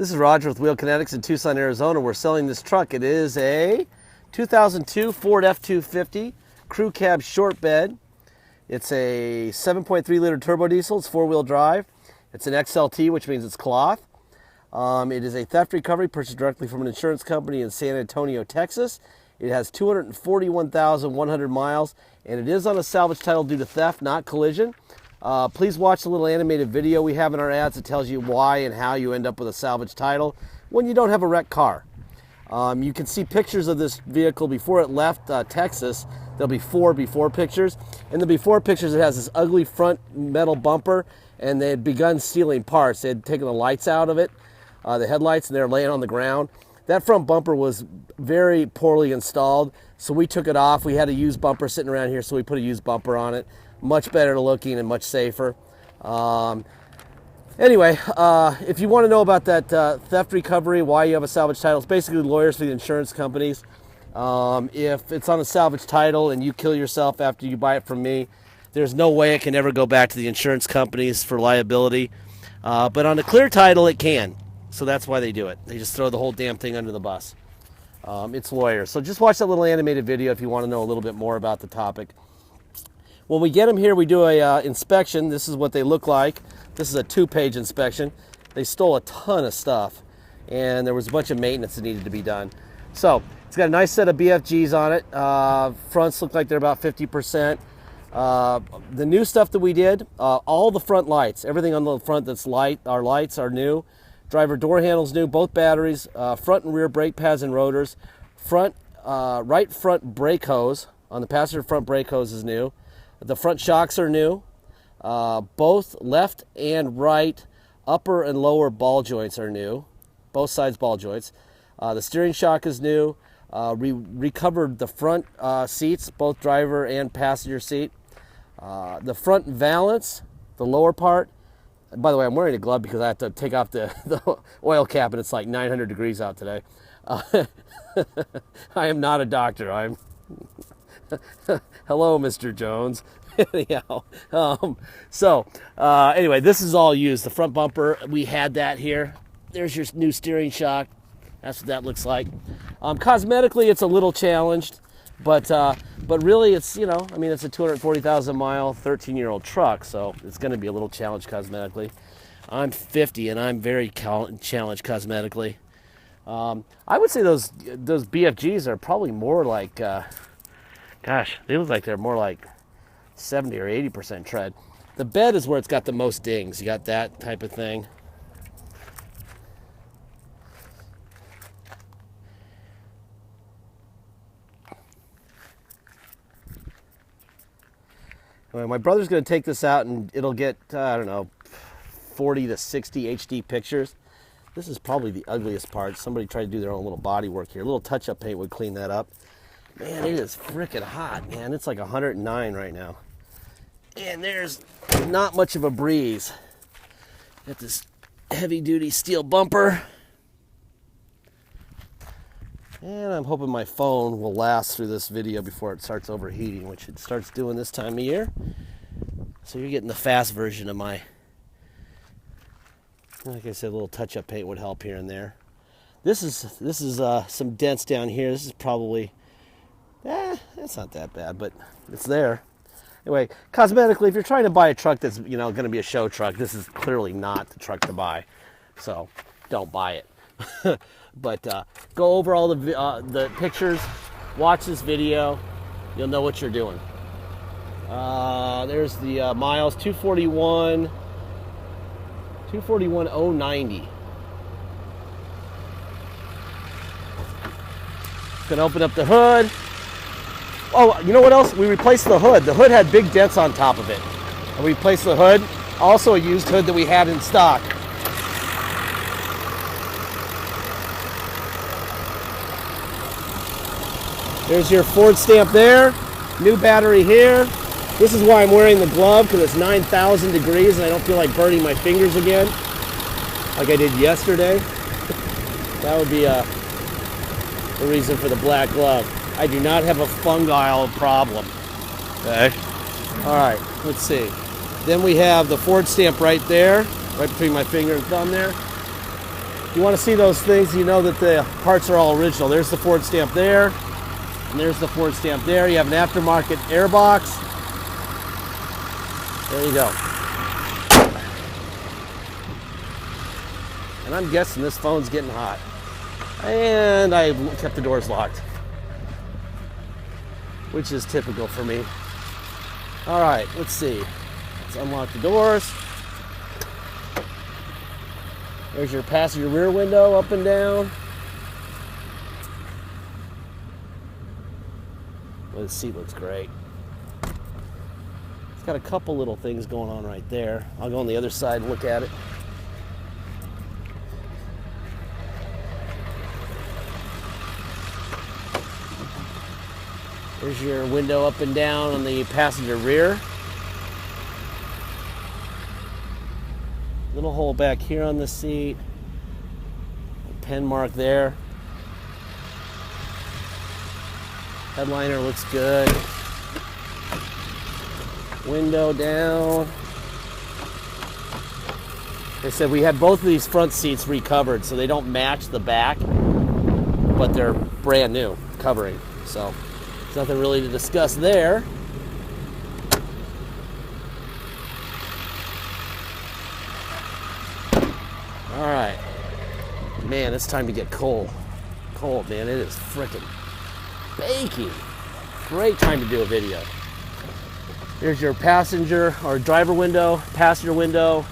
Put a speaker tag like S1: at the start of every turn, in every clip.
S1: This is Roger with Wheel Kinetics in Tucson, Arizona. We're selling this truck. It is a 2002 Ford F250 crew cab short bed. It's a 7.3 liter turbo diesel. It's four-wheel drive. It's an XLT, which means it's cloth. It is a theft recovery purchased directly from an insurance company in San Antonio, Texas. It has 241,100 miles, and it is on a salvage title due to theft, not collision. Please watch the little animated video we have in our ads that tells you why and how you end up with a salvage title when you don't have a wrecked car. You can see pictures of this vehicle before it left Texas. There'll be 4 before pictures. In the before pictures, it has this ugly front metal bumper, and they had begun stealing parts. They had taken the lights out of it, the headlights, and they're laying on the ground. That front bumper was very poorly installed, so we took it off. We had a used bumper sitting around here, so we put a used bumper on it. Much better looking and much safer. Anyway, if you want to know about that theft recovery, why you have a salvage title, it's basically lawyers for the insurance companies. If it's on a salvage title and you kill yourself after you buy it from me, there's no way it can ever go back to the insurance companies for liability. But on a clear title, it can. So that's why they do it. They just throw the whole damn thing under the bus. It's lawyers. So just watch that little animated video if you want to know a little bit more about the topic. When we get them here, we do a inspection. This is what they look like. This is a 2-page inspection. They stole a ton of stuff, and there was a bunch of maintenance that needed to be done. So it's got a nice set of BFGs on it. Fronts look like they're about 50%. The new stuff that we did, all the front lights, everything on the front that's light, our lights are new. Driver door handles new, both batteries, front and rear brake pads and rotors. Right front brake hose on the passenger front brake hose is new. The front shocks are new. Both left and right upper and lower ball joints are new. Both sides ball joints. The steering shock is new. We recovered the front seats, both driver and passenger seat. The front valance, the lower part. And by the way, I'm wearing a glove because I have to take off the oil cap, and it's like 900 degrees out today. I am not a doctor. I'm... Hello, Mr. Jones. Anyhow, anyway, this is all used. The front bumper, we had that here. There's your new steering shock. That's what that looks like. Cosmetically, it's a little challenged, but really, it's, you know, I mean, it's a 240,000 mile, 13-year-old truck, so it's going to be a little challenged cosmetically. I'm 50, and I'm very challenged cosmetically. I would say those BFGs are probably more like, gosh, they look like they're more like 70 or 80% tread. The bed is where it's got the most dings. You got that type of thing. Anyway, my brother's going to take this out, and it'll get, I don't know, 40 to 60 HD pictures. This is probably the ugliest part. Somebody tried to do their own little body work here. A little touch-up paint would clean that up. Man, it is freaking hot, man. It's like 109 right now. And there's not much of a breeze. Got this heavy-duty steel bumper. And I'm hoping my phone will last through this video before it starts overheating, which it starts doing this time of year. So you're getting the fast version of my... Like I said, a little touch-up paint would help here and there. This is some dents down here. This is probably... it's not that bad, but it's there. Anyway, cosmetically, if you're trying to buy a truck that's, you know, going to be a show truck, this is clearly not the truck to buy. So, don't buy it. But go over all the pictures, watch this video, you'll know what you're doing. There's the miles, 241,090. Gonna open up the hood. Oh, you know what else? We replaced the hood. The hood had big dents on top of it. And we replaced the hood. Also a used hood that we had in stock. There's your Ford stamp there. New battery here. This is why I'm wearing the glove, because it's 9,000 degrees and I don't feel like burning my fingers again like I did yesterday. That would be the reason for the black glove. I do not have a fungal problem. Okay. All right, let's see. Then we have the Ford stamp right there, right between my finger and thumb there. You want to see those things, you know that the parts are all original. There's the Ford stamp there, and there's the Ford stamp there. You have an aftermarket airbox. There you go. And I'm guessing this phone's getting hot. And I kept the doors locked, which is typical for me. All right, let's see. Let's unlock the doors. There's your passenger rear window up and down. Well, the seat looks great. It's got a couple little things going on right there. I'll go on the other side and look at it. There's your window up and down on the passenger rear. Little hole back here on the seat. A pen mark there. Headliner looks good. Window down. They said we had both of these front seats recovered, so they don't match the back, but they're brand new covering. So there's nothing really to discuss there. All right, man, it's time to get cold. Cold, man, it is frickin' baking. Great time to do a video. There's your passenger or driver window, passenger rear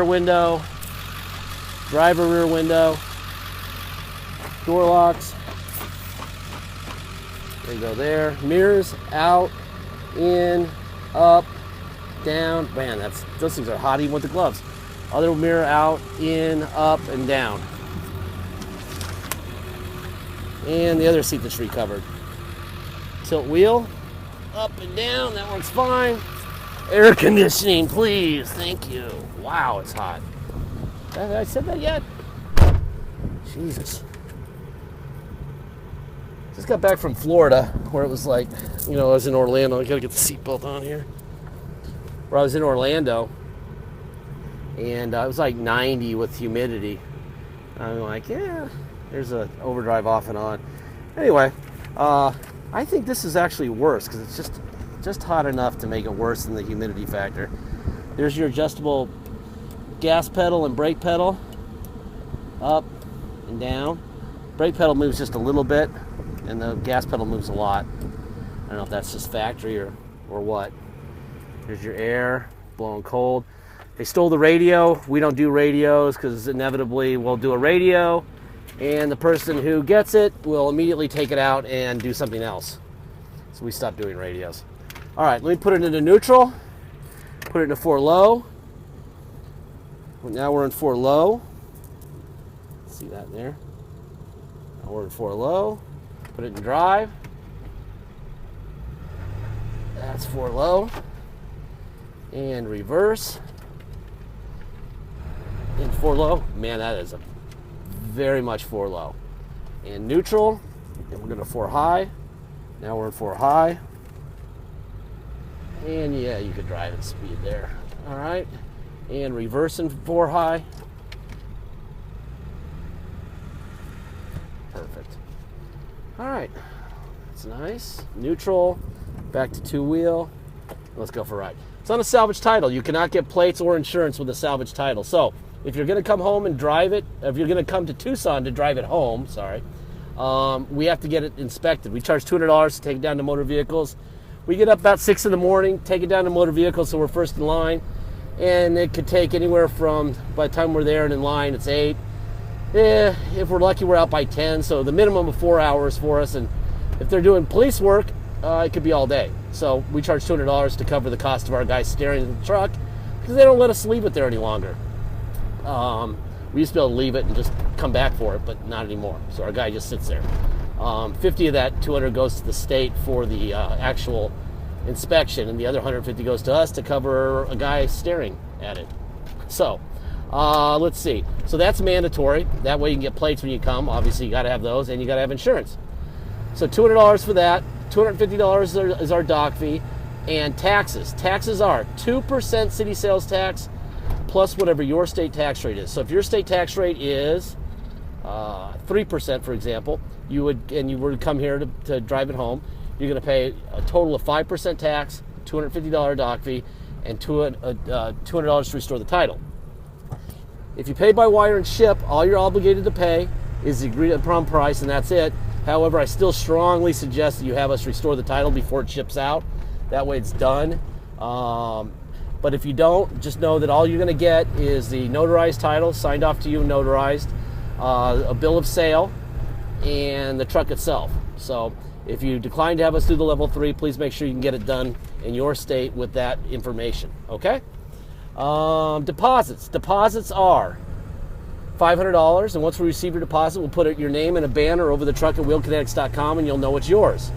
S1: window, driver rear window, door locks. There you go there. Mirrors out, in, up, down. Man, those things are hot even with the gloves. Other mirror out, in, up, and down. And the other seat that's recovered. Tilt wheel, up and down, that works fine. Air conditioning, please, thank you. Wow, it's hot. Have I said that yet? Jesus. Just got back from Florida, where it was like, I was in Orlando. I gotta get the seatbelt on here. Where I was in Orlando, and it was like 90 with humidity. I'm like, yeah, there's an overdrive off and on. Anyway, I think this is actually worse because it's just hot enough to make it worse than the humidity factor. There's your adjustable gas pedal and brake pedal, up and down. Brake pedal moves just a little bit, and the gas pedal moves a lot. I don't know if that's just factory or what. There's your air, blowing cold. They stole the radio. We don't do radios because inevitably we'll do a radio, and the person who gets it will immediately take it out and do something else. So we stopped doing radios. All right, let me put it into neutral. Put it into 4 low. Now we're in 4 low. See that there? Now we're in 4 low. Put it in drive. That's 4 low. And reverse. In 4 low. Man, that is very much 4 low. And neutral. And we're going to 4 high. Now we're in 4 high. And yeah, you could drive at speed there. All right. And reverse in 4 high. Perfect. All right. That's nice. Neutral. Back to 2 wheel. Let's go for a ride. It's on a salvage title. You cannot get plates or insurance with a salvage title. So if you're going to come home and drive it, if you're going to come to Tucson to drive it home, we have to get it inspected. We charge $200 to take it down to motor vehicles. We get up about 6 in the morning, take it down to motor vehicles, so we're first in line. And it could take anywhere from, by the time we're there and in line, it's 8. If we're lucky, we're out by 10. So the minimum of 4 hours for us. And if they're doing police work, it could be all day. So we charge $200 to cover the cost of our guys staring at the truck because they don't let us leave it there any longer. We used to be able to leave it and just come back for it, but not anymore. So our guy just sits there. 50 of that 200 goes to the state for the actual inspection, and the other 150 goes to us to cover a guy staring at it. So let's see. So that's mandatory. That way you can get plates when you come. Obviously you got to have those, and you got to have insurance. So $200 for that. $250 is our dock fee, and taxes. Taxes are 2% city sales tax plus whatever your state tax rate is. So if your state tax rate is 3%, for example, you were to come here to drive it home, you're going to pay a total of 5% tax, $250 dock fee, and $200 to restore the title. If you pay by wire and ship, all you're obligated to pay is the agreed upon price, and that's it. However, I still strongly suggest that you have us restore the title before it ships out. That way it's done. But if you don't, just know that all you're going to get is the notarized title, signed off to you, notarized, a bill of sale, and the truck itself. So if you decline to have us do the level 3, please make sure you can get it done in your state with that information, okay? Deposits. Deposits are $500, and once we receive your deposit, we'll put your name in a banner over the truck at wheelkinetics.com, and you'll know it's yours.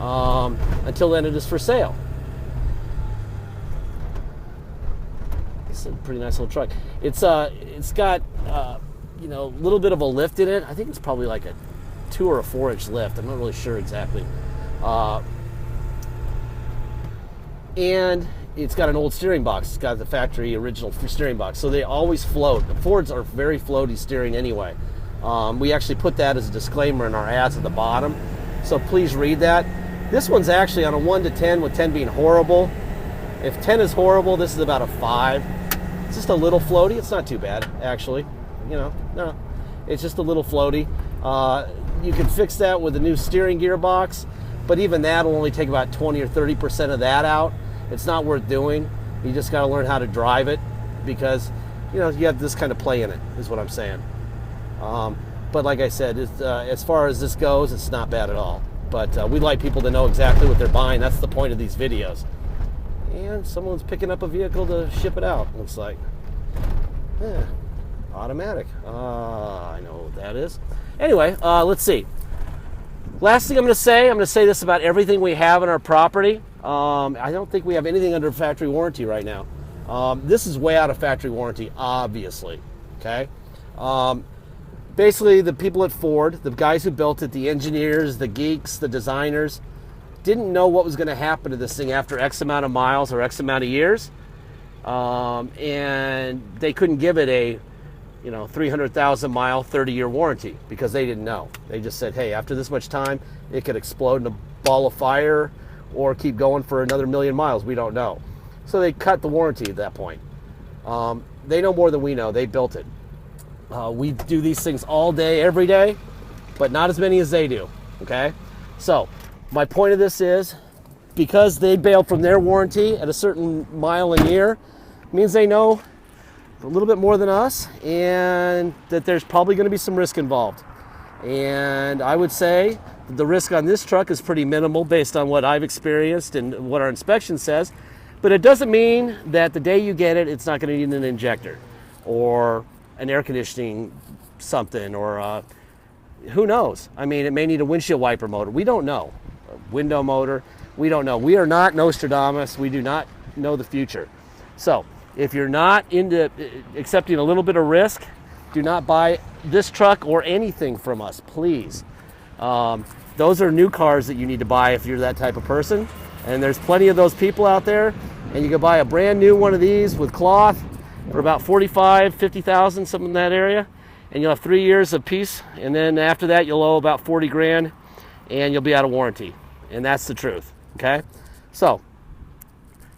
S1: Until then, it is for sale. It's a pretty nice little truck. It's got a little bit of a lift in it. I think it's probably like a 2 or a 4-inch lift. I'm not really sure exactly. And it's got an old steering box. It's got the factory original steering box. So they always float. The Fords are very floaty steering anyway. We actually put that as a disclaimer in our ads at the bottom. So please read that. This one's actually on a 1 to 10, with 10 being horrible. If 10 is horrible, this is about a 5. It's just a little floaty. It's not too bad, actually. No. It's just a little floaty. You can fix that with a new steering gearbox, but even that will only take about 20 or 30% of that out. It's not worth doing. You just got to learn how to drive it, because you have this kind of play in it, is what I'm saying. But like I said, as far as this goes, it's not bad at all. But we like people to know exactly what they're buying. That's the point of these videos. And someone's picking up a vehicle to ship it out, looks like. Automatic. I know what that is. Anyway, let's see. Last thing I'm going to say this about everything we have in our property. I don't think we have anything under factory warranty right now. This is way out of factory warranty, obviously. Okay. Basically, the people at Ford, the guys who built it, the engineers, the geeks, the designers, didn't know what was going to happen to this thing after X amount of miles or X amount of years, and they couldn't give it a 300,000 mile, 30-year warranty, because they didn't know. They just said, hey, after this much time, it could explode in a ball of fire or keep going for another 1,000,000 miles. We don't know. So they cut the warranty at that point. They know more than we know. They built it. We do these things all day, every day, but not as many as they do, okay? So my point of this is, because they bailed from their warranty at a certain mile a year, means they know a little bit more than us, and that there's probably going to be some risk involved. And I would say that the risk on this truck is pretty minimal based on what I've experienced and what our inspection says. But it doesn't mean that the day you get it, it's not going to need an injector or an air conditioning something, or who knows? I mean, it may need a windshield wiper motor. We don't know. A window motor. We don't know. We are not Nostradamus. We do not know the future. So if you're not into accepting a little bit of risk, do not buy this truck or anything from us, please. Those are new cars that you need to buy if you're that type of person. And there's plenty of those people out there. And you can buy a brand new one of these with cloth for about 45, 50,000, something in that area. And you'll have 3 years of peace. And then after that, you'll owe about 40 grand and you'll be out of warranty. And that's the truth, okay? So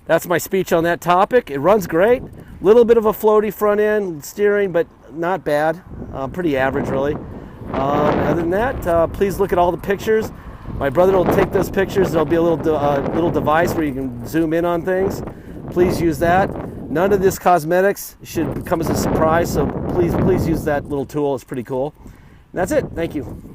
S1: that's my speech on that topic. It runs great. A little bit of a floaty front end steering, but not bad. Pretty average, really. Other than that, please look at all the pictures. My brother will take those pictures. There'll be a little device where you can zoom in on things. Please use that. None of this cosmetics should come as a surprise, so please use that little tool. It's pretty cool. And that's it. Thank you.